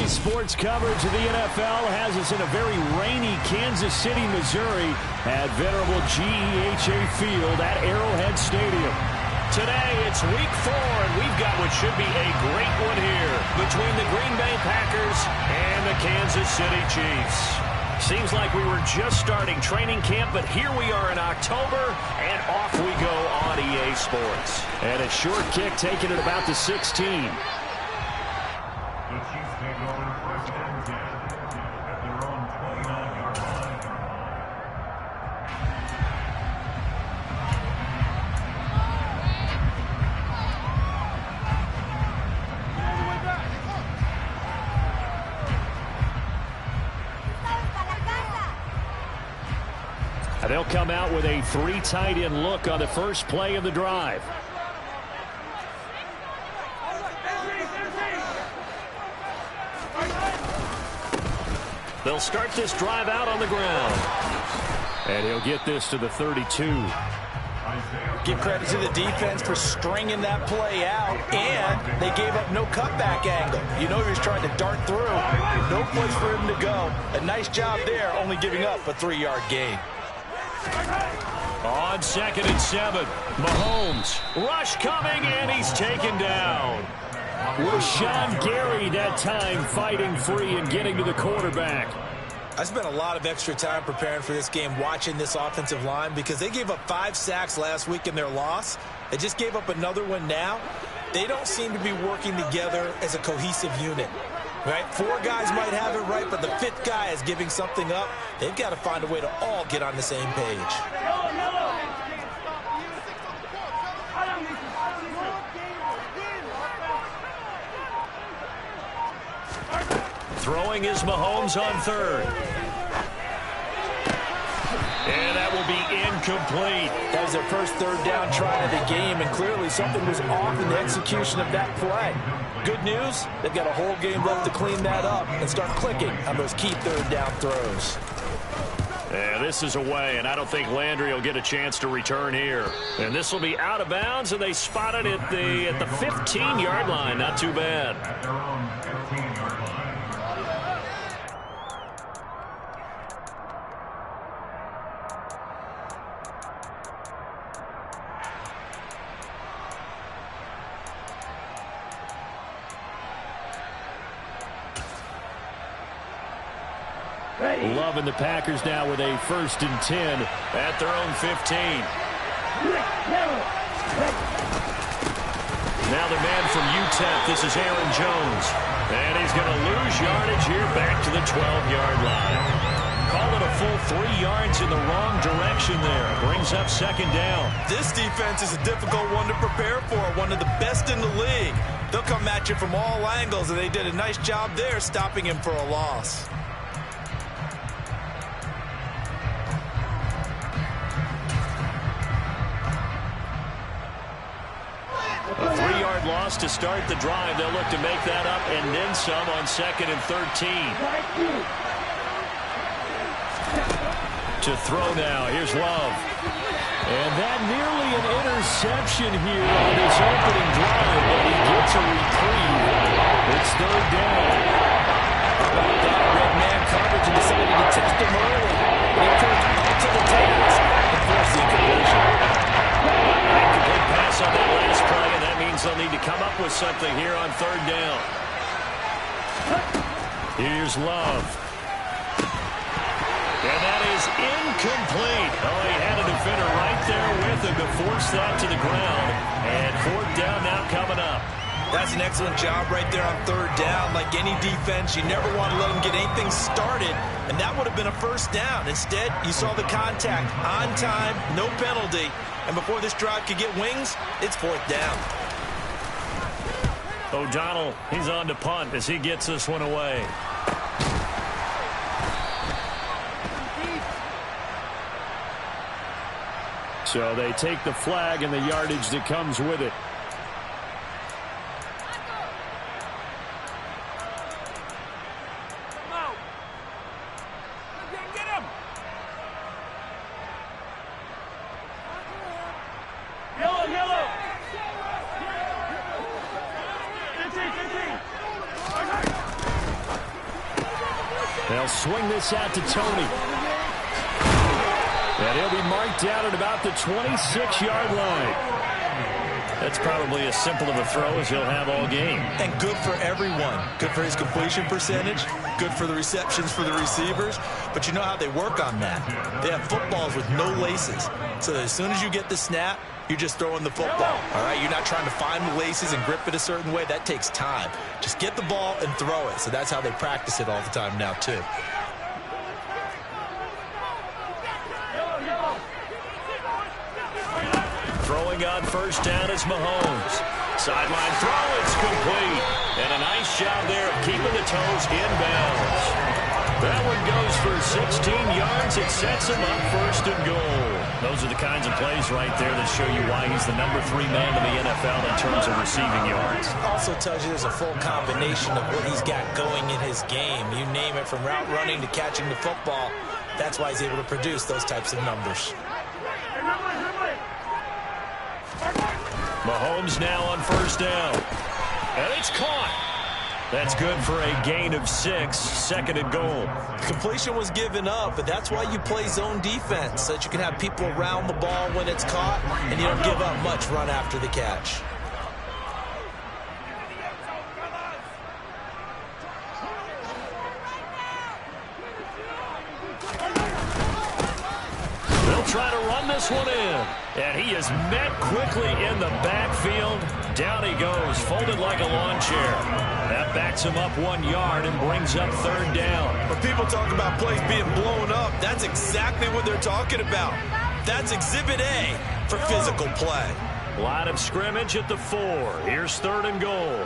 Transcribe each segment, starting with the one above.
Sports coverage of the NFL has us in a very rainy Kansas City, Missouri at venerable GEHA Field at Arrowhead Stadium. Today, it's week 4, and we've got what should be a great one here between the Green Bay Packers and the Kansas City Chiefs. Seems like we were just starting training camp, but here we are in October, and off we go on EA Sports. And a short kick taken at about the 16. They'll come out with a 3 tight end look on the first play of the drive. They'll start this drive out on the ground. And he'll get this to the 32. Give credit to the defense for stringing that play out, and they gave up no cutback angle. You know he was trying to dart through. No place for him to go. A nice job there, only giving up a 3-yard gain. On 2nd and 7, Mahomes. Rush coming, and he's taken down. Rashawn Gary that time fighting free and getting to the quarterback. I spent a lot of extra time preparing for this game watching this offensive line because they gave up 5 sacks last week in their loss. They just gave up another one now. They don't seem to be working together as a cohesive unit. Right? 4 guys might have it right, but the 5th guy is giving something up. They've got to find a way to all get on the same page. Throwing is Mahomes on 3rd. And that will be incomplete. That was their first 3rd down try of the game, and clearly something was off in the execution of that play. Good news, they've got a whole game left to clean that up and start clicking on those key 3rd down throws. Yeah, this is away, and I don't think Landry will get a chance to return here. And this will be out of bounds, and they spot it at the 15-yard line. Not too bad. At their own 15-yard line. Loving the Packers now with a 1st and 10 at their own 15. Now the man from UTEP, this is Aaron Jones. And he's going to lose yardage here back to the 12-yard line. Call it a full 3 yards in the wrong direction there. Brings up 2nd down. This defense is a difficult one to prepare for, one of the best in the league. They'll come at you from all angles, and they did a nice job there stopping him for a loss. A 3-yard loss to start the drive. They'll look to make that up and then some on 2nd and 13. To throw now. Here's Love. And that nearly an interception here on his opening drive, but he gets a reprieve. It's 3rd down. How about that? Red man coverage and decided to test him early. He turned up to the task and forced the incompletion. Incomplete pass on that last play, and that means they'll need to come up with something here on 3rd down. Here's Love. And that is incomplete. Oh, he had a defender right there with him to force that to the ground. And 4th down now coming up. That's an excellent job right there on 3rd down. Like any defense, you never want to let them get anything started, and that would have been a 1st down. Instead, you saw the contact on time, no penalty, and before this drive could get wings, it's 4th down. O'Donnell, he's on to punt as he gets this one away. So they take the flag and the yardage that comes with it. They'll swing this out to Tony. And he'll be marked down at about the 26-yard line. That's probably as simple of a throw as he'll have all game. And good for everyone. Good for his completion percentage. Good for the receptions for the receivers. But you know how they work on that. They have footballs with no laces. So as soon as you get the snap, you're just throwing the football. All right? You're not trying to find the laces and grip it a certain way. That takes time. Just get the ball and throw it. So that's how they practice it all the time now, too. Throwing on first down is Mahomes. Sideline throw, it's complete. And a nice job there of keeping the toes in bounds. That one goes for 16 yards. It sets him up first and goal. Those are the kinds of plays right there that show you why he's the number 3 man in the NFL in terms of receiving yards. Also tells you there's a full combination of what he's got going in his game. You name it, from route running to catching the football. That's why he's able to produce those types of numbers. Mahomes now on first down. And it's caught. That's good for a gain of 6, second and goal. Completion was given up, but that's why you play zone defense, so that you can have people around the ball when it's caught, and you don't give up much run after the catch. They'll try to run this one in. And he is met quickly in the backfield. Down he goes, folded like a lawn chair. That backs him up 1 yard and brings up third down. When people talk about plays being blown up, that's exactly what they're talking about. That's Exhibit A for physical play. Line of scrimmage at the 4. Here's third and goal.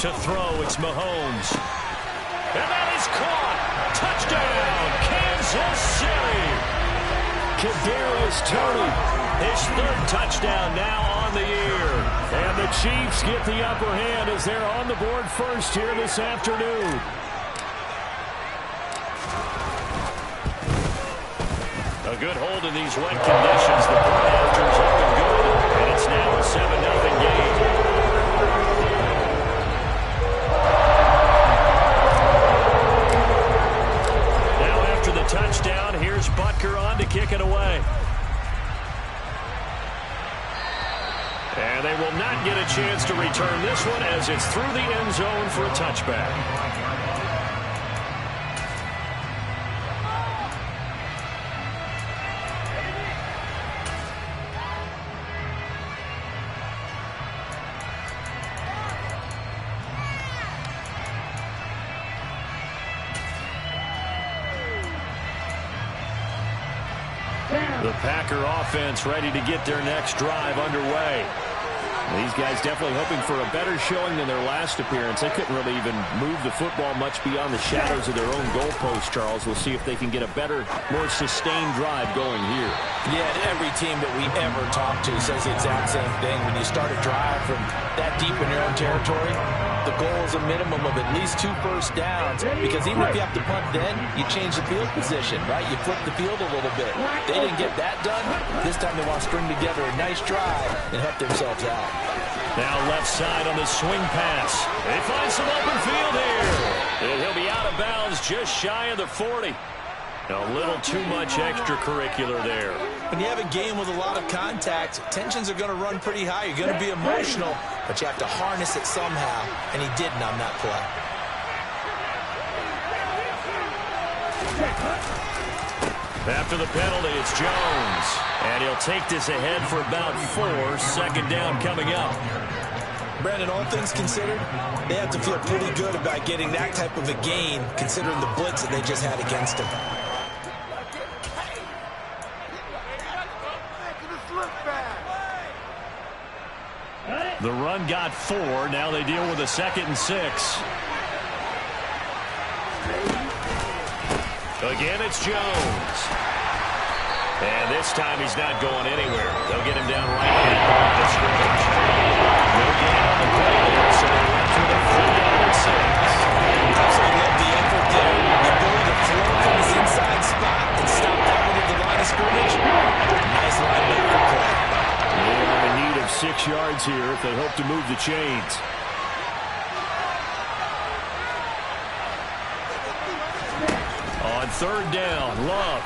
To throw, it's Mahomes. And that is caught. Touchdown, Kansas City. Kadarius Toney, His third touchdown now on the year. and the Chiefs get the upper hand as they're on the board first here this afternoon. A good hold in these wet conditions. The point after's up and good, and it's now a 7-0 game. Touchdown. Here's Butker on to kick it away. And they will not get a chance to return this one as it's through the end zone for a touchback. The Packer offense ready to get their next drive underway. These guys definitely hoping for a better showing than their last appearance. They couldn't really even move the football much beyond the shadows of their own goalpost, Charles. We'll see if they can get a better, more sustained drive going here. Yeah, every team that we ever talk to says the exact same thing. When you start a drive from that deep in your own territory, the goal is a minimum of at least 2 first downs, because even if you have to punt then, you change the field position, right? You flip the field a little bit. They didn't get that done. This time they want to string together a nice drive and help themselves out. Now left side on the swing pass. They find some open field here. And he'll be out of bounds just shy of the 40. A little too much extracurricular there. When you have a game with a lot of contact, tensions are going to run pretty high. You're going to be emotional, but you have to harness it somehow, and he didn't on that play. After the penalty, it's Jones. And he'll take this ahead for about 4. Second down coming up. Brandon, all things considered, they have to feel pretty good about getting that type of a gain, considering the blitz that they just had against him. The run got 4. Now they deal with a 2nd and 6. Again, it's Jones. And this time he's not going anywhere. They'll get him down right at the line of scrimmage. No gain on the play there, so they're left with a 3-6. Absolutely love the effort there. The ability to flow from his inside spot 6 yards here if they hope to move the chains. On third down, Love.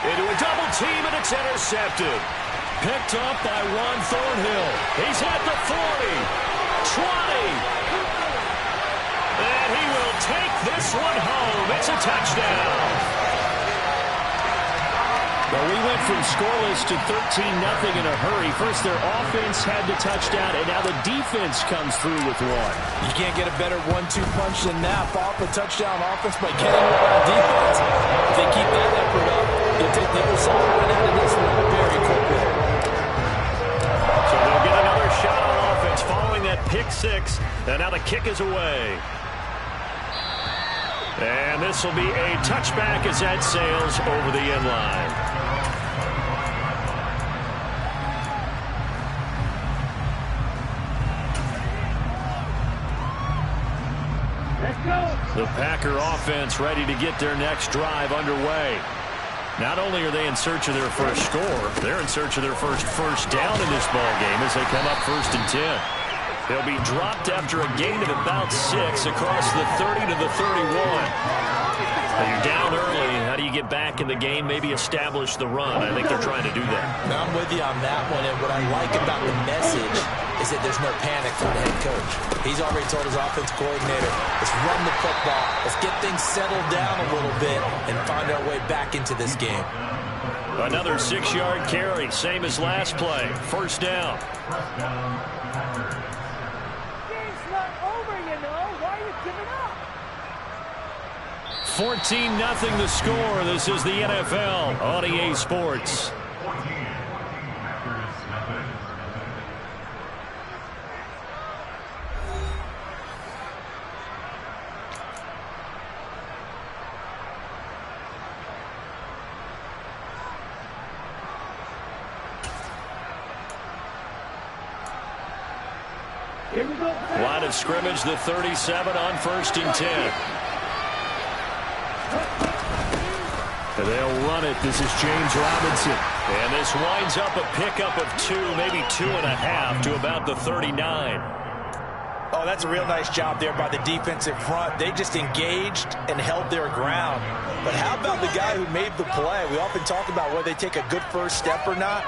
Into a double team, and it's intercepted. Picked up by Juan Thornhill. He's at the 40, 20. And he will take this one home. It's a touchdown. Well, we went from scoreless to 13-0 in a hurry. First, their offense had the touchdown, and now the defense comes through with one. You can't get a better 1-2 punch than that. Follow up a touchdown offense by getting one on defense. If they keep that effort up, they'll take the other side right out of this one very quickly. So they'll get another shot on offense following that pick six. And now the kick is away. And this will be a touchback as that sails over the end line. The Packer offense ready to get their next drive underway. Not only are they in search of their first score, they're in search of their first down in this ball game as they come up 1st and 10. They'll be dropped after a gain of about 6 across the 30 to the 31. You're down early. How do you get back in the game? Maybe establish the run. I think they're trying to do that. Now, I'm with you on that one, and what I like about the message is that there's no panic from the head coach. He's already told his offense coordinator, let's run the football, let's get things settled down a little bit, and find our way back into this game. Another 6-yard carry, same as last play. First down. 14-0 the score. This is the NFL on EA Sports. Line of scrimmage, the 37 on 1st and 10. They'll run it. This is James Robinson. And this winds up a pickup of 2, maybe 2.5 to about the 39. Oh, that's a real nice job there by the defensive front. They just engaged and held their ground. But how about the guy who made the play? We often talk about whether they take a good first step or not.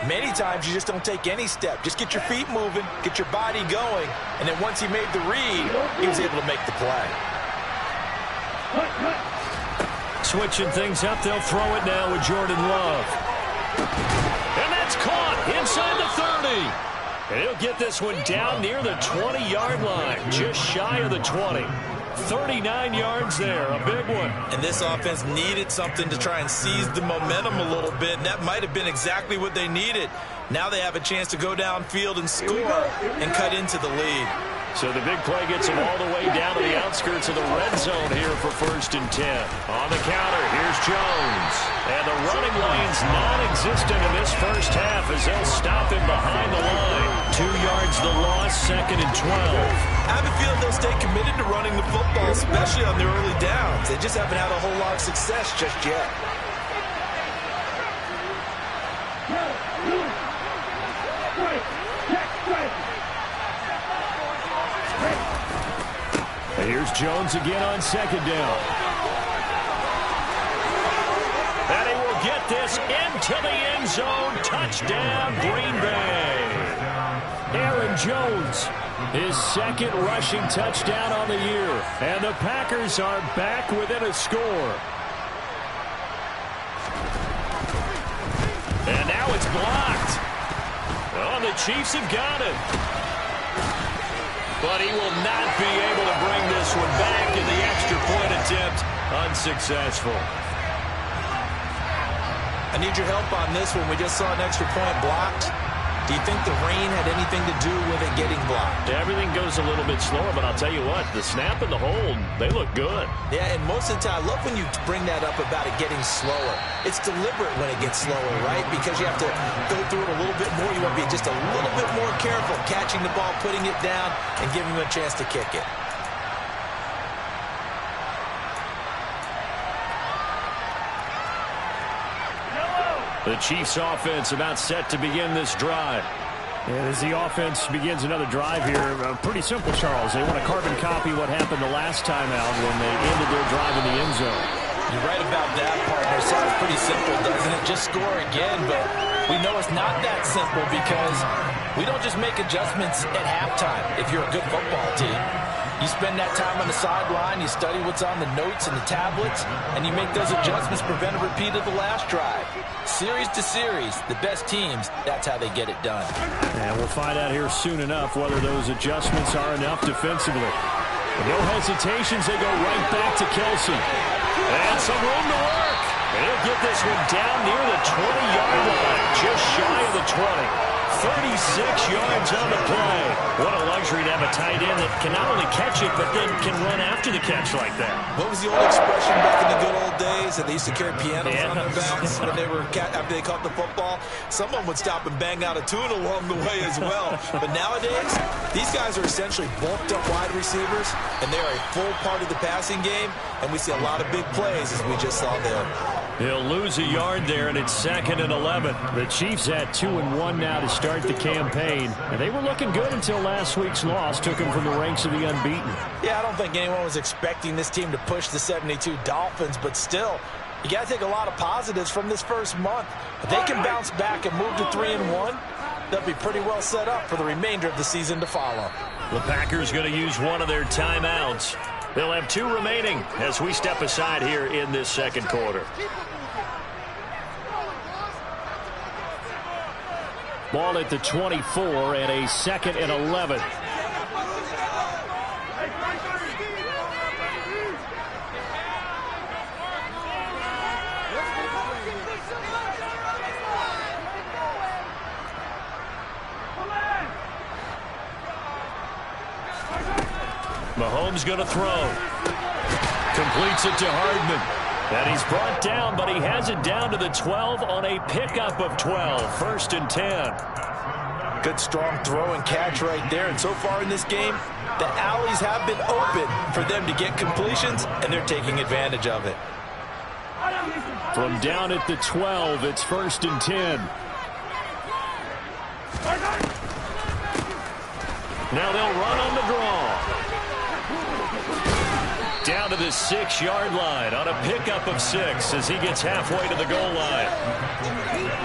Many times you just don't take any step. Just get your feet moving, get your body going, and then once he made the read, he was able to make the play. Switching things up, they'll throw it now with Jordan Love. And that's caught inside the 30. And he'll get this one down near the 20-yard line, just shy of the 20. 39 yards there, a big one. And this offense needed something to try and seize the momentum a little bit, and that might have been exactly what they needed. Now they have a chance to go downfield and score and cut into the lead. So the big play gets them all the way down to the outskirts of the red zone here for 1st and 10. On the counter, here's Jones. And the running lane's non-existent in this first half as they'll stop him behind the line. 2 yards the loss, 2nd and 12. I have a feeling they'll stay committed to running the football, especially on their early downs. They just haven't had a whole lot of success just yet. Here's Jones again on 2nd down. And he will get this into the end zone. Touchdown, Green Bay. Aaron Jones, his 2nd rushing touchdown on the year. And the Packers are back within a score. And now it's blocked. Well, the Chiefs have got it. But he will not be able to bring this one back, in the extra point attempt unsuccessful. I need your help on this one. We just saw an extra point blocked. Do you think the rain had anything to do with it getting blocked? Everything goes a little bit slower, but I'll tell you what, the snap and the hold, they look good. Yeah, and most of the time, I love when you bring that up about it getting slower. It's deliberate when it gets slower, right? Because you have to go through it a little bit more. You want to be just a little bit more careful catching the ball, putting it down, and giving him a chance to kick it. The Chiefs offense about set to begin this drive. And as the offense begins another drive here, pretty simple, Charles. They want to carbon copy what happened the last time out when they ended their drive in the end zone. You're right about that, partner. Sounds pretty simple, doesn't it? Just score again, but we know it's not that simple because we don't just make adjustments at halftime if you're a good football team. You spend that time on the sideline, you study what's on the notes and the tablets, and you make those adjustments, prevent a repeat of the last drive. Series to series, the best teams, that's how they get it done. And we'll find out here soon enough whether those adjustments are enough defensively. No hesitations, they go right back to Kelsey. And some room to work. And he'll get this one down near the 20-yard line, just shy of the 20. 36 yards on the play. What a luxury to have a tight end that can not only catch it, but then can run after the catch like that. What was the old expression back in the good old days that they used to carry pianos on their backs when they were after they caught the football? Someone would stop and bang out a tune along the way as well. But nowadays, these guys are essentially bulked up wide receivers, and they are a full part of the passing game, and we see a lot of big plays as we just saw there. He'll lose a yard there, and it's 2nd and 11. The Chiefs had 2-1 now to start the campaign. And they were looking good until last week's loss took them from the ranks of the unbeaten. Yeah, I don't think anyone was expecting this team to push the 72 Dolphins, but still, you got to take a lot of positives from this first month. If they can bounce back and move to 3-1, they'll be pretty well set up for the remainder of the season to follow. The Packers going to use one of their timeouts. They'll have 2 remaining as we step aside here in this second quarter. Ball at the 24 and a 2nd and 11. Mahomes going to throw. Completes it to Hardman. And he's brought down, but he has it down to the 12 on a pickup of 12. 1st and 10. Good, strong throw and catch right there. And so far in this game, the alleys have been open for them to get completions, and they're taking advantage of it. From down at the 12, it's 1st and 10. Now they'll run on the draw. Down to the 6-yard line on a pickup of 6 as he gets halfway to the goal line.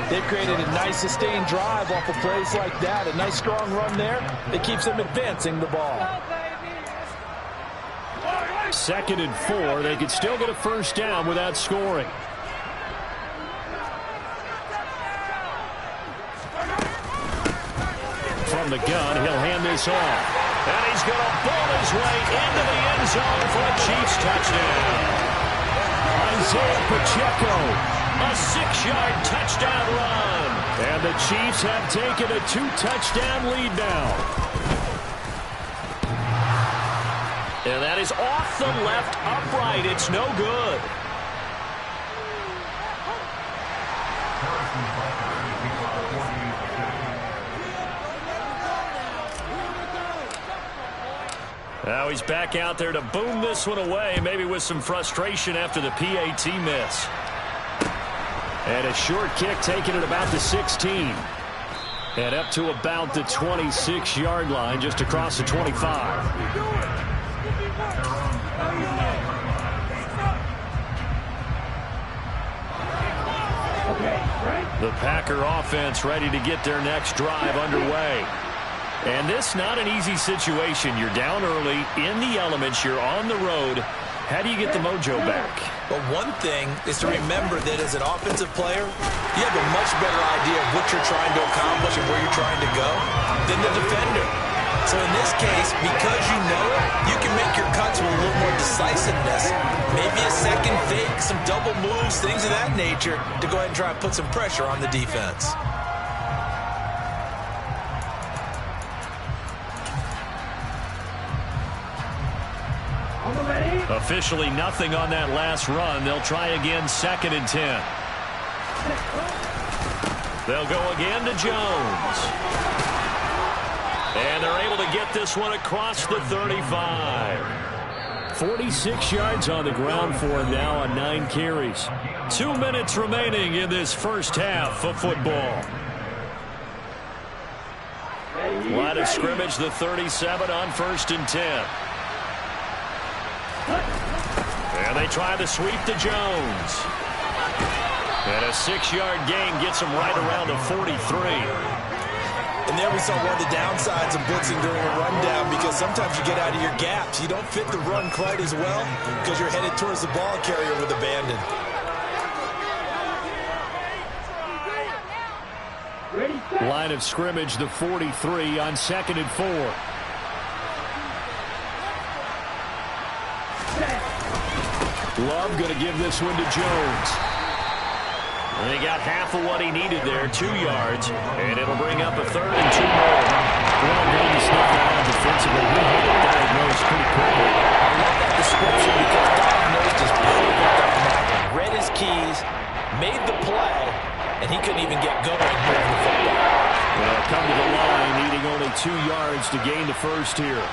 They've created a nice sustained drive off of plays like that. A nice strong run there that keeps them advancing the ball. 2nd and 4. They could still get a first down without scoring. From the gun, he'll hand this off. And he's going to ball his way into the end zone for a Chiefs touchdown. Isaiah Pacheco, a 6-yard touchdown run. And the Chiefs have taken a 2-touchdown lead now. And that is off the left upright. It's no good. Now he's back out there to boom this one away, maybe with some frustration after the PAT miss. And a short kick taken at about the 16. And up to about the 26-yard line, just across the 25. The Packer offense ready to get their next drive underway. And this not an easy situation. You're down early, in the elements, you're on the road. How do you get the mojo back? Well, one thing is to remember that as an offensive player, you have a much better idea of what you're trying to accomplish and where you're trying to go than the defender. So in this case, because you know it, you can make your cuts with a little more decisiveness. Maybe a second fake, some double moves, things of that nature to go ahead and try and put some pressure on the defense. Officially nothing on that last run. They'll try again, 2nd and 10. They'll go again to Jones. And they're able to get this one across the 35. 46 yards on the ground for him now on 9 carries. 2 minutes remaining in this first half of football. Line of scrimmage, the 37 on 1st and 10. And they try the sweep to Jones. And a 6-yard gain gets him right around the 43. And there we saw one of the downsides of blitzing during a rundown, because sometimes you get out of your gaps. You don't fit the run quite as well because you're headed towards the ball carrier with abandon. Line of scrimmage, the 43 on 2nd and 4. Love going to give this one to Jones. And he got half of what he needed there, 2 yards, and it'll bring up a 3rd and 2 more. Well, maybe snuff that out defensively. We had it diagnosed pretty quickly. I love that description because diagnosed is perfect on that one. Read his keys, made the play, and he couldn't even get going moving the football. Well, come to the line, needing only 2 yards to gain the first here.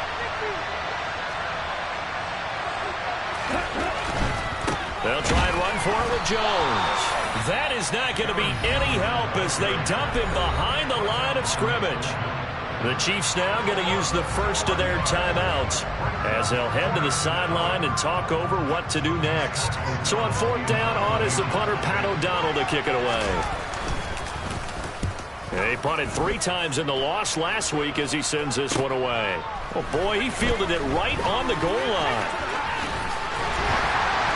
They'll try and run for it with Jones. That is not going to be any help as they dump him behind the line of scrimmage. The Chiefs now going to use the first of their timeouts as they'll head to the sideline and talk over what to do next. So on 4th down, on is the punter, Pat O'Donnell, to kick it away. He punted 3 times in the loss last week as he sends this one away. Oh, boy, he fielded it right on the goal line.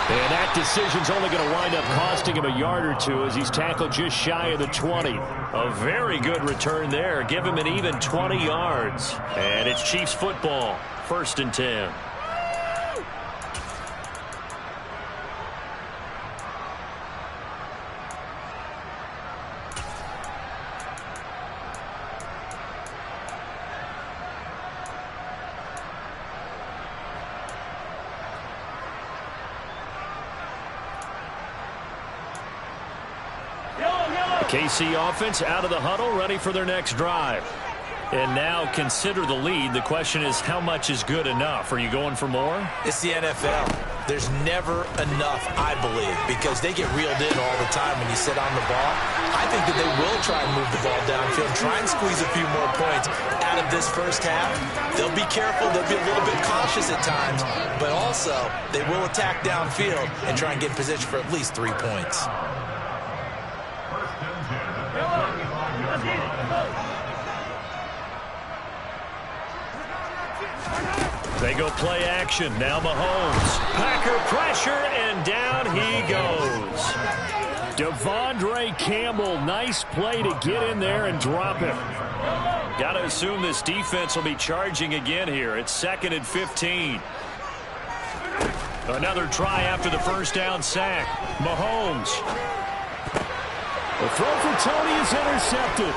And that decision's only going to wind up costing him a yard or 2 as he's tackled just shy of the 20. A very good return there. Give him an even 20 yards. And it's Chiefs football, 1st and 10. KC offense out of the huddle, ready for their next drive. And now consider the lead. The question is, how much is good enough? Are you going for more? It's the NFL. There's never enough, I believe, because they get reeled in all the time when you sit on the ball. I think that they will try and move the ball downfield, try and squeeze a few more points out of this first half. They'll be careful. They'll be a little bit cautious at times, but also they will attack downfield and try and get in position for at least 3 points. They go play action. Now Mahomes. Packer pressure, and down he goes. Devondre Campbell, nice play to get in there and drop him. Got to assume this defense will be charging again here. It's 2nd and 15. Another try after the first down sack. Mahomes. The throw for Tony is intercepted.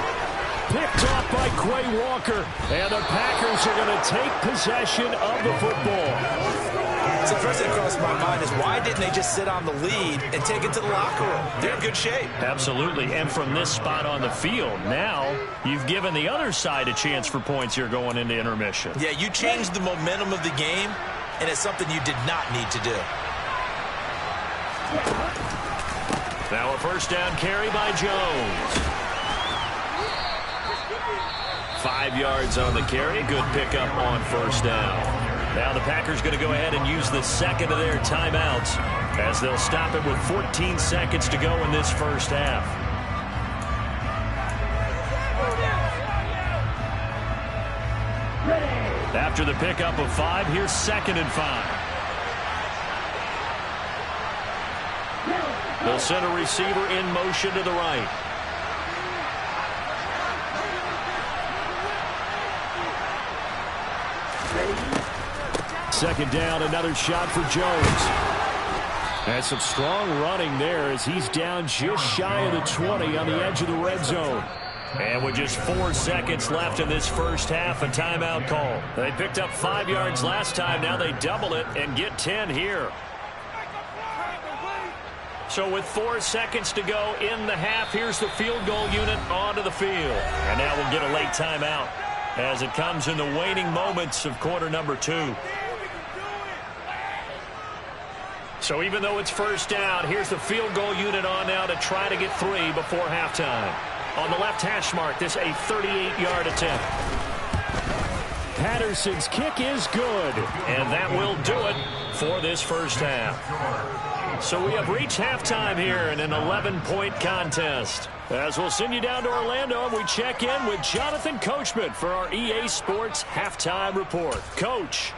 Picked off by Quay Walker. And the Packers are going to take possession of the football. So the first thing that crossed my mind is, why didn't they just sit on the lead and take it to the locker room? They're in good shape. Absolutely. And from this spot on the field, now you've given the other side a chance for points here going into intermission. Yeah, you changed the momentum of the game, and it's something you did not need to do. Now a first down carry by Jones. 5 yards on the carry. Good pickup on first down. Now the Packers going to go ahead and use the second of their timeouts as they'll stop it with 14 seconds to go in this first half. After the pickup of 5, here's 2nd and 5. They'll send a receiver in motion to the right. Second down, another shot for Jones. And some strong running there as he's down just shy of the 20 on the edge of the red zone. And with just 4 seconds left in this first half, a timeout call. They picked up 5 yards last time. Now they double it and get 10 here. So with 4 seconds to go in the half, here's the field goal unit onto the field. And now we'll get a late timeout as it comes in the waning moments of quarter number 2. So even though it's first down, here's the field goal unit on now to try to get 3 before halftime. On the left hash mark, this a 38-yard attempt. Patterson's kick is good. And that will do it for this first half. So we have reached halftime here in an 11-point contest. As we'll send you down to Orlando, and we check in with Jonathan Coachman for our EA Sports Halftime Report. Coach.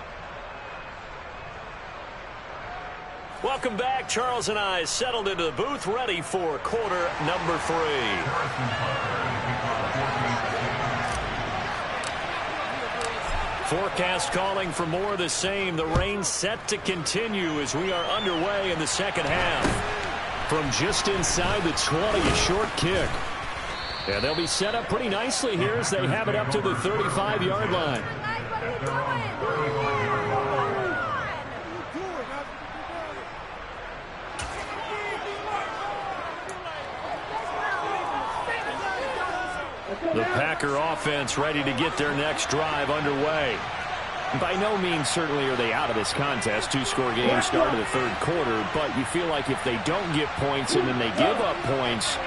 Welcome back. Charles and I settled into the booth, ready for quarter number 3. Forecast calling for more of the same. The rain set to continue as we are underway in the second half. From just inside the 20, a short kick. And they'll be set up pretty nicely here as they have it up to the 35-yard line. The Packer offense ready to get their next drive underway. By no means certainly are they out of this contest. 2-score game start of the third quarter, but you feel like if they don't get points and then they give up points,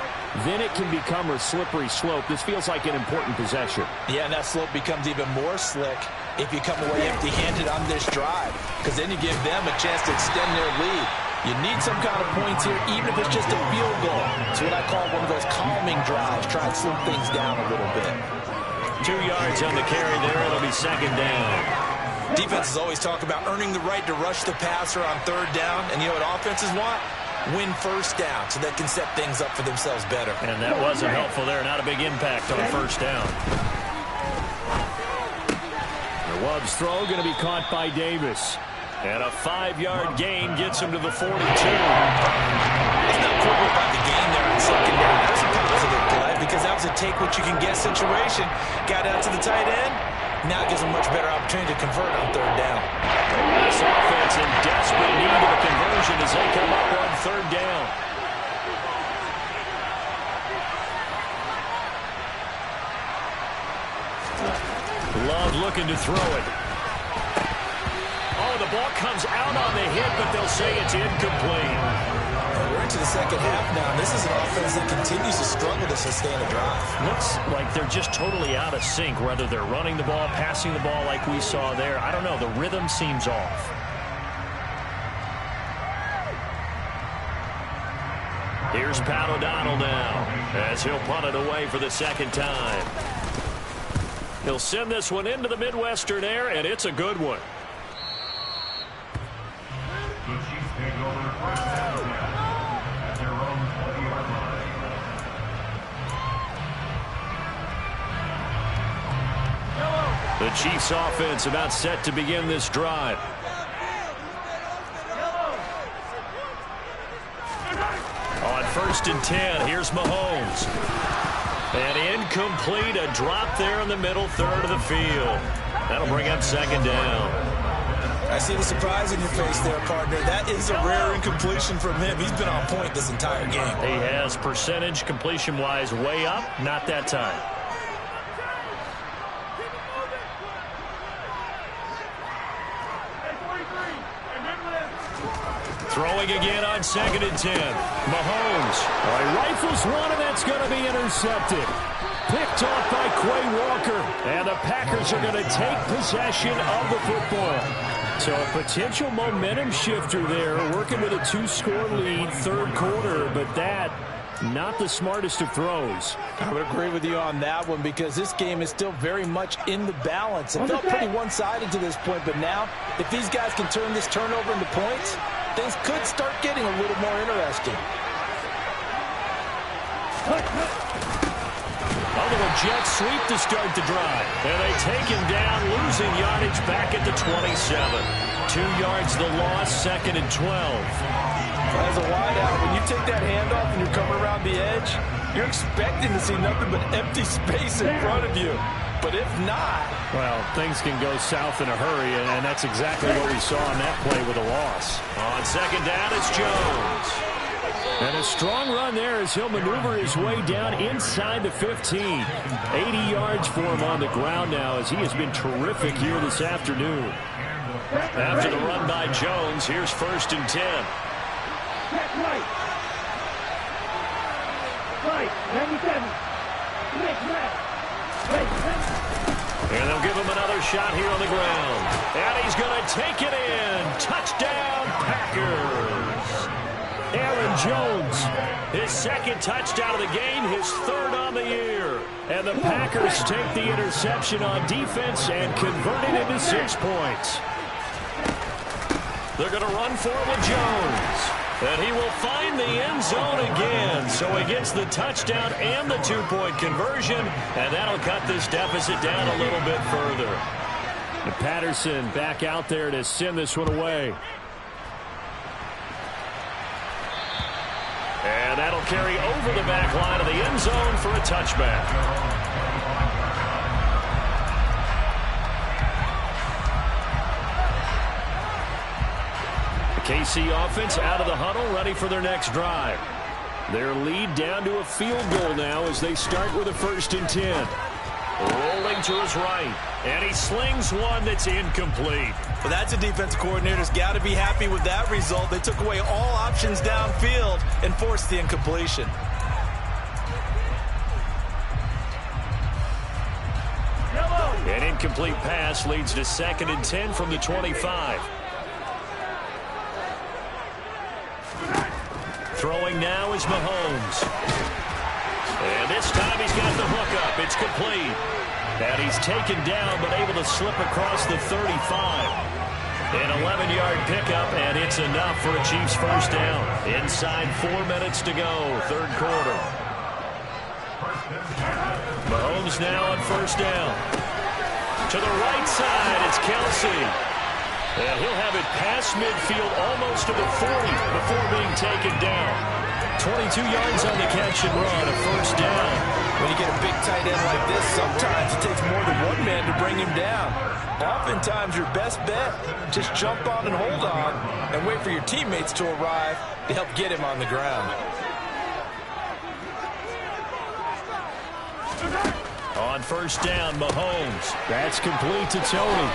then it can become a slippery slope. This feels like an important possession. Yeah, and that slope becomes even more slick if you come away empty-handed on this drive, because then you give them a chance to extend their lead. You need some kind of points here, even if it's just a field goal. It's what I call one of those calming drives. Try and slow things down a little bit. 2 yards on the carry there. It'll be second down. Defenses always talk about earning the right to rush the passer on third down. And you know what offenses want? Win first down so they can set things up for themselves better. And that wasn't helpful there. Not a big impact on first down. The Wubbs throw going to be caught by Davis. And a 5-yard gain gets him to the 42. It's not quick about the gain there on second down. That's a positive play because that was a take-what-you-can-get situation. Got out to the tight end. Now gives him much better opportunity to convert on third down. This offense in desperate need of a conversion as they come up on third down. Love looking to throw it. Oh, the ball comes out on the hit, but they'll say it's incomplete. We're into the second half now, and this is an offense that continues to struggle to sustain a drive. Looks like they're just totally out of sync, whether they're running the ball, passing the ball like we saw there. I don't know. The rhythm seems off. Here's Pat O'Donnell now as he'll punt it away for the second time. He'll send this one into the Midwestern air, and it's a good one. The Chiefs offense about set to begin this drive. On 1st and 10, here's Mahomes. And incomplete, a drop there in the middle third of the field. That'll bring up second down. I see the surprise in your face there, partner. That is a rare incompletion from him. He's been on point this entire game. He has percentage completion-wise way up, not that time. Throwing again on 2nd and 10. Mahomes. Rifles one, and that's going to be intercepted. Picked off by Quay Walker. And the Packers are going to take possession of the football. So a potential momentum shifter there, working with a 2-score lead, third quarter, but that not the smartest of throws. I would agree with you on that one because this game is still very much in the balance. It felt pretty one-sided to this point, but now if these guys can turn this turnover into points, things could start getting a little more interesting. A little jet sweep to start the drive. And they take him down, losing yardage back at the 27. 2 yards the loss, 2nd and 12. As a wideout, when you take that handoff and you're coming around the edge, you're expecting to see nothing but empty space in front of you. But if not... Well, things can go south in a hurry, and that's exactly what we saw on that play with a loss. On 2nd down, it's Jones. And a strong run there as he'll maneuver his way down inside the 15. 80 yards for him on the ground now as he has been terrific here this afternoon. After the run by Jones, here's 1st and 10. And they'll give him another shot here on the ground. And he's going to take it in. Touchdown, Packers. Aaron Jones, his second touchdown of the game, his third on the year. And the Packers take the interception on defense and convert it into 6 points. They're going to run for it with Jones. And he will find the end zone again. So he gets the touchdown and the 2-point conversion. And that'll cut this deficit down a little bit further. And Patterson back out there to send this one away. And that'll carry over the back line of the end zone for a touchback. The KC offense out of the huddle, ready for their next drive. Their lead down to a field goal now as they start with a 1st and 10. Rolling to his right, and he slings one that's incomplete. Well, that's a defensive coordinator's got to be happy with that result. They took away all options downfield and forced the incompletion. An incomplete pass leads to 2nd and 10 from the 25. Throwing now is Mahomes. And this time he's got the hookup. It's complete. And he's taken down but able to slip across the 35. An 11-yard pickup, and it's enough for a Chiefs first down. Inside 4 minutes to go, 3rd quarter. Mahomes now on 1st down. To the right side, it's Kelsey. And he'll have it past midfield almost to the 40 before being taken down. 22 yards on the catch and run, a 1st down. When you get a big tight end like this, sometimes it takes more than one man to bring him down. Oftentimes, your best bet, just jump on and hold on and wait for your teammates to arrive to help get him on the ground. On 1st down, Mahomes. That's complete to Tony.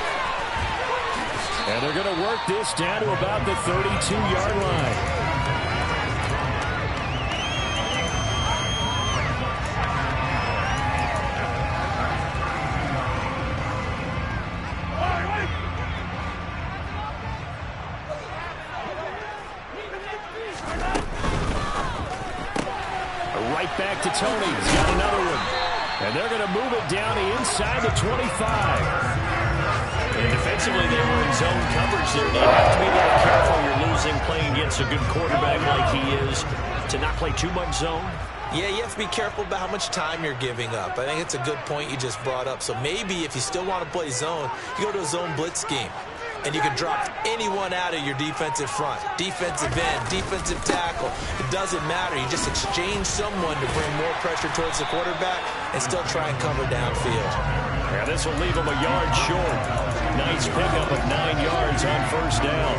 And they're going to work this down to about the 32-yard line. Right back to Tony. He's got another one. And they're going to move it down to inside the 25. And defensively, they were in zone coverage there. You have to be very careful. You're losing playing against a good quarterback like he is to not play too much zone. Yeah, you have to be careful about how much time you're giving up. I think it's a good point you just brought up. So maybe if you still want to play zone, you go to a zone blitz scheme. And you can drop anyone out of your defensive front. Defensive end, defensive tackle. It doesn't matter. You just exchange someone to bring more pressure towards the quarterback and still try and cover downfield. Yeah, this will leave him a yard short. Nice pickup of 9 yards on 1st down.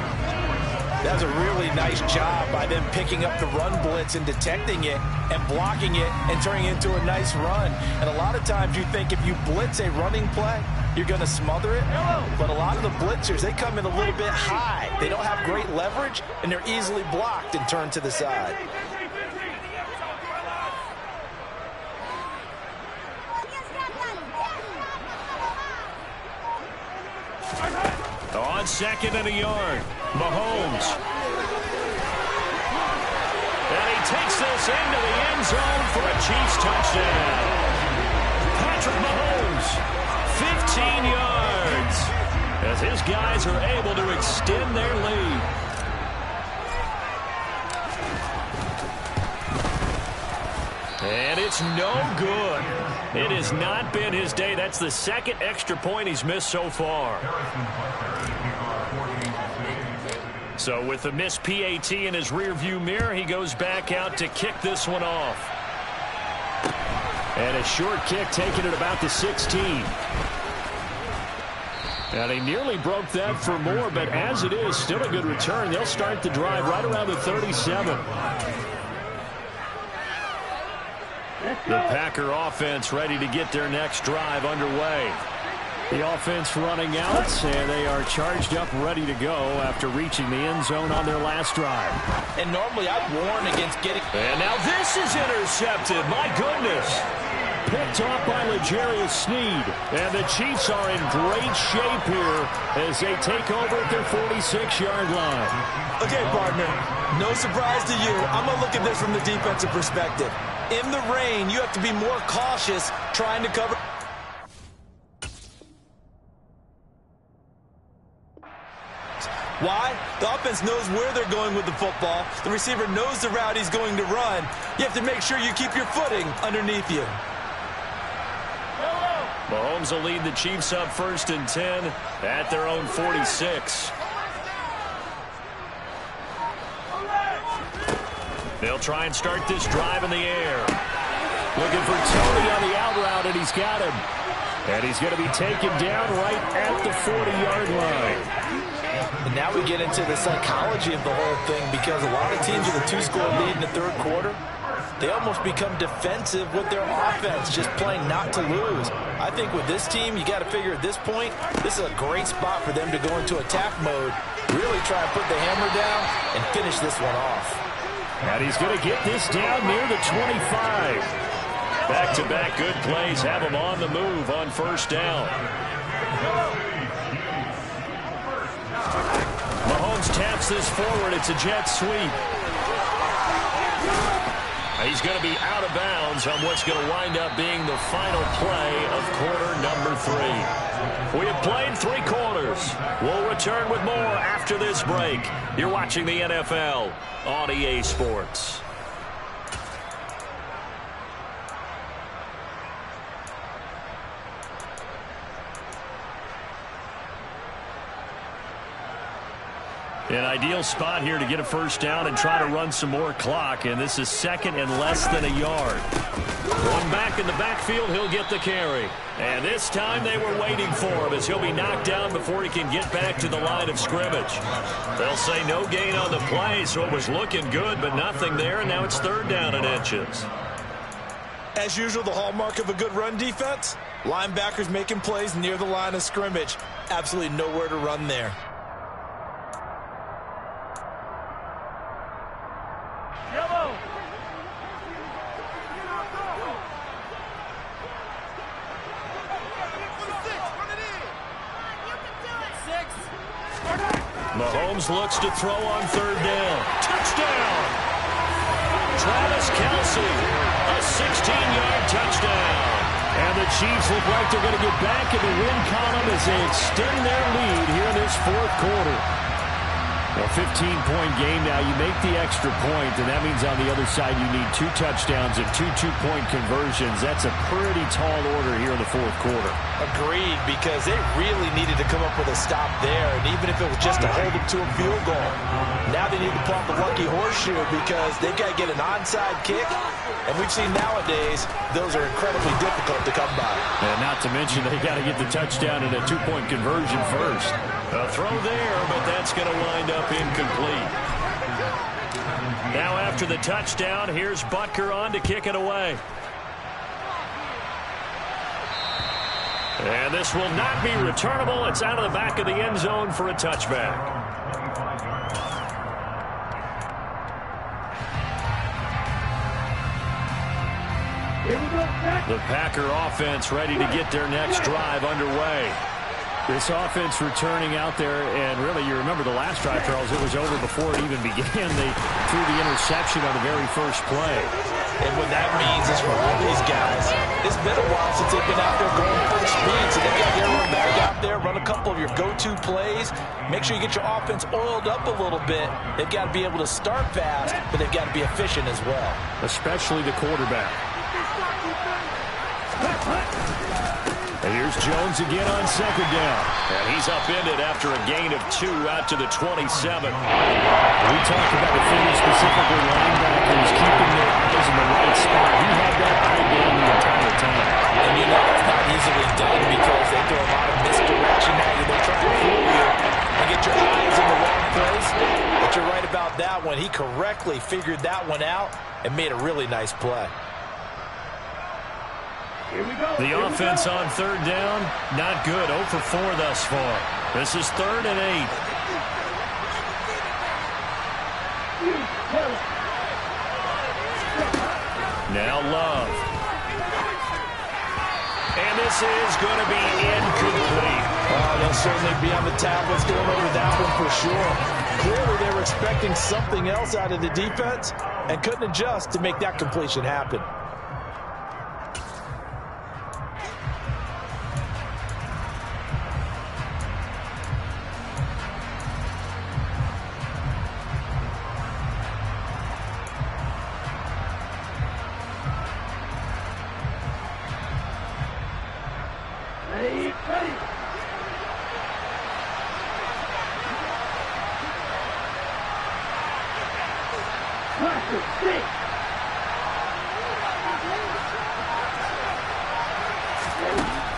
That's a really nice job by them picking up the run blitz and detecting it and blocking it and turning it into a nice run. And a lot of times you think if you blitz a running play, you're going to smother it. But a lot of the blitzers, they come in a little bit high. They don't have great leverage, and they're easily blocked and turned to the side. On 2nd and a yard, Mahomes. And he takes this into the end zone for a Chiefs touchdown. Patrick Mahomes, 15 yards, as his guys are able to extend their lead. And it's no good. It has not been his day. That's the 2nd extra point he's missed so far. So with the missed PAT in his rearview mirror, he goes back out to kick this one off. And a short kick taken at about the 16. And he nearly broke that for more, but as it is, still a good return. They'll start the drive right around the 37. The Packer offense ready to get their next drive underway. The offense running out, and they are charged up, ready to go after reaching the end zone on their last drive. And normally I'd warn against getting... And now this is intercepted. My goodness. picked off by L'Jarius Sneed. And the Chiefs are in great shape here as they take over at their 46-yard line. Okay, partner, no surprise to you. I'm going to look at this from the defensive perspective. In the rain, you have to be more cautious trying to cover. Why? The offense knows where they're going with the football. The receiver knows the route he's going to run. You have to make sure you keep your footing underneath you. Mahomes will lead the Chiefs up 1st and 10 at their own 46. They'll try and start this drive in the air. Looking for Tony on the out route, and he's got him. And he's going to be taken down right at the 40-yard line. And now we get into the psychology of the whole thing, because a lot of teams with a 2-score lead in the third quarter, they almost become defensive with their offense, just playing not to lose. I think with this team, you got to figure at this point, this is a great spot for them to go into attack mode, really try and put the hammer down and finish this one off. And he's going to get this down near the 25. Back-to-back good plays have him on the move on 1st down. Mahomes taps this forward. It's a jet sweep. He's going to be out of bounds on what's going to wind up being the final play of quarter number 3. We have played 3 quarters. We'll return with more after this break. You're watching the NFL on EA Sports. An ideal spot here to get a 1st down and try to run some more clock, and this is 2nd and less than a yard. One back in the backfield, he'll get the carry. And this time they were waiting for him as he'll be knocked down before he can get back to the line of scrimmage. They'll say no gain on the play, so it was looking good, but nothing there, and now it's 3rd down and inches. As usual, the hallmark of a good run defense, linebackers making plays near the line of scrimmage. Absolutely nowhere to run there. Mahomes looks to throw on 3rd down. Touchdown! Travis Kelce, a 16-yard touchdown. And the Chiefs look like they're going to get back in the win column as they extend their lead here in this 4th quarter. A 15-point game now. You make the extra point, and that means on the other side you need 2 touchdowns and 2 two-point conversions. That's a pretty tall order here in the 4th quarter. Agreed, because they really needed to come up with a stop there, and even if it was just to hold them to a field goal. Now they need to pump the lucky horseshoe because they've got to get an onside kick, and we've seen nowadays those are incredibly difficult to come by. And not to mention they got to get the touchdown and a 2-point conversion first. A throw there, but that's going to wind up incomplete. Now after the touchdown, here's Butker on to kick it away. And this will not be returnable. It's out of the back of the end zone for a touchback. The Packer offense ready to get their next drive underway. This offense returning out there, and really, you remember the last drive, Charles, it was over before it even began. They threw the interception on the very first play. And what that means is for all these guys, it's been a while since they've been out there going full speed, so they've got everyone back out there, run a couple of your go-to plays, make sure you get your offense oiled up a little bit. They've got to be able to start fast, but they've got to be efficient as well. Especially the quarterback. And here's Jones again on 2nd down. And he's upended after a gain of 2 out to the 27. We talked about defending specifically linebackers, keeping their eyes in the right spot. He had that eye down the entire time. And you know that's not easily done because they throw a lot of misdirection at you. They try to fool you and get your eyes in the wrong place. But you're right about that one. He correctly figured that one out and made a really nice play. The offense on 3rd down, not good. 0 for 4 thus far. This is 3rd and 8. Now Love. this is going to be incomplete. They'll certainly be on the tablets going over that one for sure. Clearly, they were expecting something else out of the defense and couldn't adjust to make that completion happen.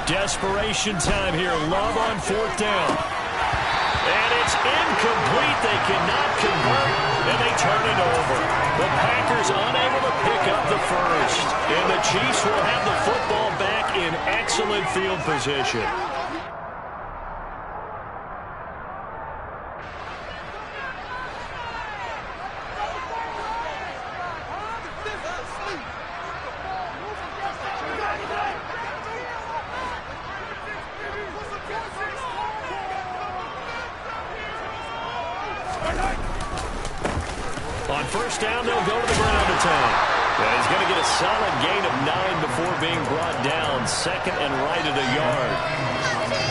Desperation time here. Love on 4th down. And it's incomplete. They cannot convert, and they turn it over. The Packers unable to pick up the first. And the Chiefs will have the football back in excellent field position. On 1st down, they'll go to the ground attack. Yeah, he's going to get a solid gain of 9 before being brought down. 2nd and right at a yard.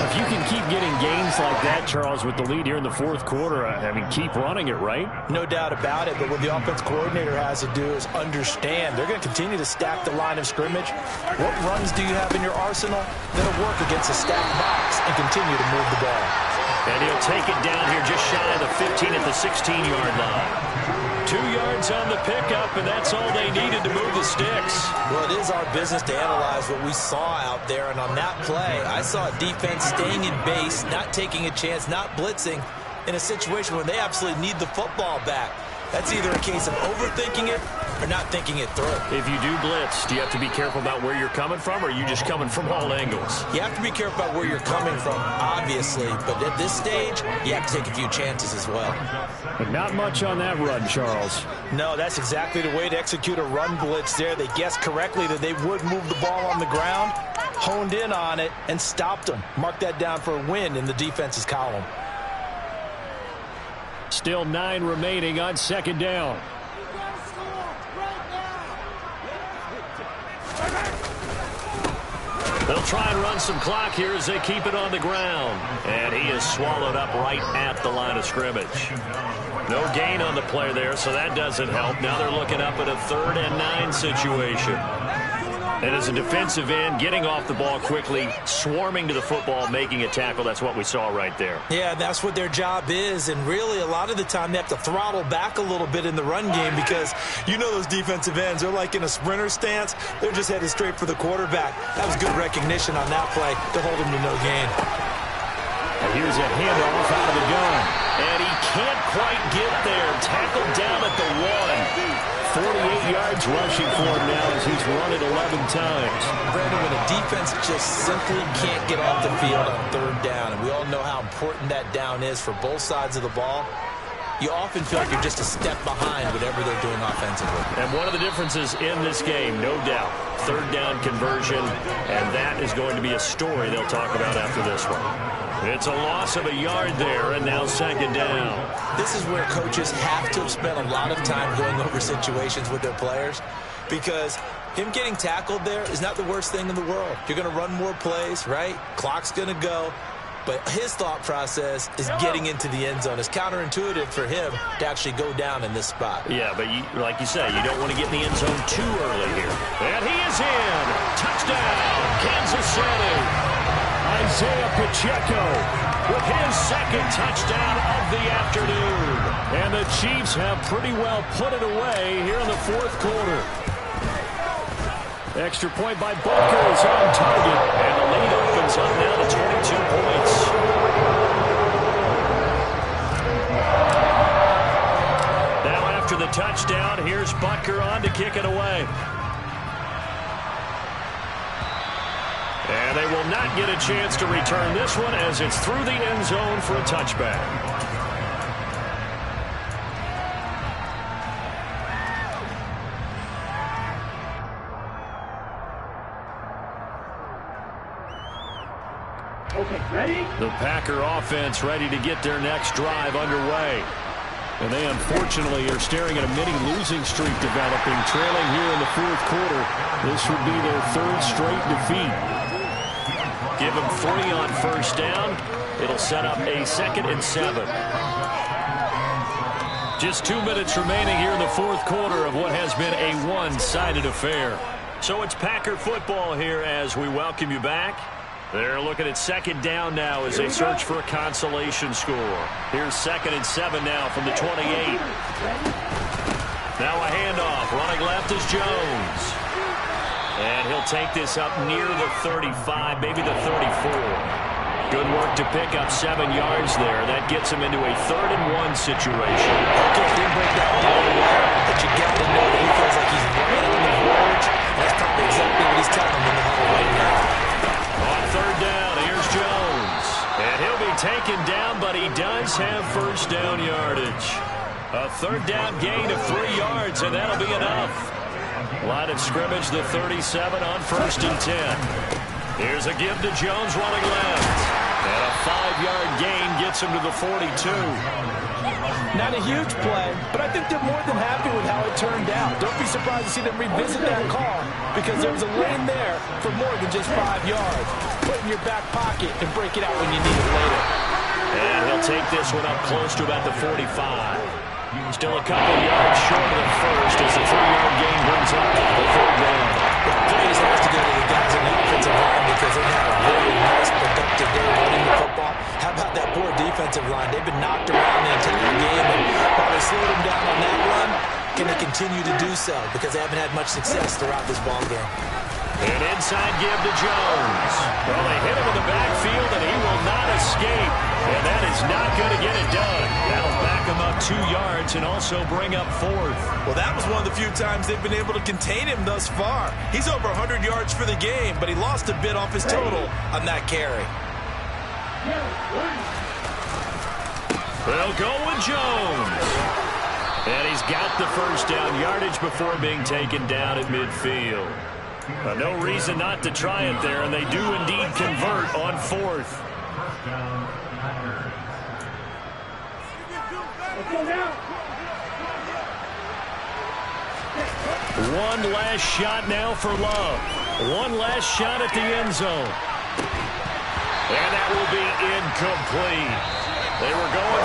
If you can keep getting gains like that, Charles, with the lead here in the 4th quarter, I mean, keep running it, right? No doubt about it, but what the offense coordinator has to do is understand. They're going to continue to stack the line of scrimmage. What runs do you have in your arsenal that'll work against a stacked box and continue to move the ball? And he'll take it down here just shy of the 15 at the 16-yard line. 2 yards on the pickup, and that's all they needed to move the sticks. Well, it is our business to analyze what we saw out there, and on that play, I saw a defense staying in base, not taking a chance, not blitzing, in a situation where they absolutely need the football back. That's either a case of overthinking it or not thinking it through. If you do blitz, do you have to be careful about where you're coming from, or are you just coming from all angles? You have to be careful about where you're coming from, obviously, but at this stage, you have to take a few chances as well. But not much on that run, Charles. No, that's exactly the way to execute a run blitz there. They guessed correctly that they would move the ball on the ground, honed in on it, and stopped them. Mark that down for a win in the defense's column. Still 9 remaining on 2nd down. They'll try and run some clock here as they keep it on the ground. And he is swallowed up right at the line of scrimmage. No gain on the play there, so that doesn't help. Now they're looking up at a 3rd and 9 situation. And as a defensive end, getting off the ball quickly, swarming to the football, making a tackle, that's what we saw right there. Yeah, that's what their job is, and really a lot of the time they have to throttle back a little bit in the run game because you know those defensive ends, they're like in a sprinter stance. They're just headed straight for the quarterback. That was good recognition on that play to hold him to no gain. And here's a handoff out of the gun. And he can't quite get there. Tackled down at the 1. 48 yards rushing for him now as he's run it 11 times. Brandon, when a defense just simply can't get off the field on 3rd down, and we all know how important that down is for both sides of the ball, you often feel like you're just a step behind whatever they're doing offensively. And one of the differences in this game, no doubt, 3rd down conversion, and that is going to be a story they'll talk about after this one. It's a loss of a yard there, and now 2nd down. This is where coaches have to have spent a lot of time going over situations with their players because him getting tackled there is not the worst thing in the world. You're going to run more plays, right? Clock's going to go. But his thought process is getting into the end zone. It's counterintuitive for him to actually go down in this spot. Yeah, but like you say, you don't want to get in the end zone too early here. And he is in. Touchdown, Kansas City. Isaiah Pacheco with his 2nd touchdown of the afternoon. And the Chiefs have pretty well put it away here in the 4th quarter. Extra point by Butker is on target. And the lead opens up now to 22 points. Now after the touchdown, here's Butker on to kick it away. And they will not get a chance to return this one as it's through the end zone for a touchback. The Packer offense ready to get their next drive underway. And they unfortunately are staring at a mini losing streak developing, trailing here in the fourth quarter. This would be their third straight defeat. Give them 3 on first down. It'll set up a 2nd and 7. Just 2 minutes remaining here in the fourth quarter of what has been a one-sided affair. So it's Packer football here as we welcome you back. They're looking at 2nd down now as they search for a consolation score. Here's 2nd and 7 now from the 28. Now a handoff. Running left is Jones. And he'll take this up near the 35, maybe the 34. Good work to pick up 7 yards there. That gets him into a 3rd and 1 situation. Okay, didn't break that down well, but you got to know that he feels like he's right on the verge. That's probably exactly what he's telling him in the huddle right now. On 3rd down, here's Jones. And he'll be taken down, but he does have first down yardage. A 3rd down gain of 3 yards, and that'll be enough. Line of scrimmage, the 37 on 1st and 10. Here's a give to Jones running left. And a 5-yard gain gets him to the 42. Not a huge play, but I think they're more than happy with how it turned out. Don't be surprised to see them revisit that call because there was a lane there for more than just 5 yards. Put it in your back pocket and break it out when you need it later. And he'll take this one up close to about the 45. Still a couple yards short of the first as the 3-yard gain brings up the 3rd down. Well, praise has to go to the guys in the offensive line because they had a really nice, productive day running the football. How about that poor defensive line? They've been knocked around the entire game, and while they slowed them down on that run, can they continue to do so? Because they haven't had much success throughout this ball game. An inside give to Jones. Well, they hit him in the backfield, and he will not escape. And that is not going to get it done. That'll back him up 2 yards and also bring up 4th. Well, that was one of the few times they've been able to contain him thus far. He's over 100 yards for the game, but he lost a bit off his total on that carry. They'll go with Jones. And he's got the first down yardage before being taken down at midfield. No reason not to try it there, and they do indeed convert on 4th. One last shot now for Love. One last shot at the end zone. And that will be incomplete. They were going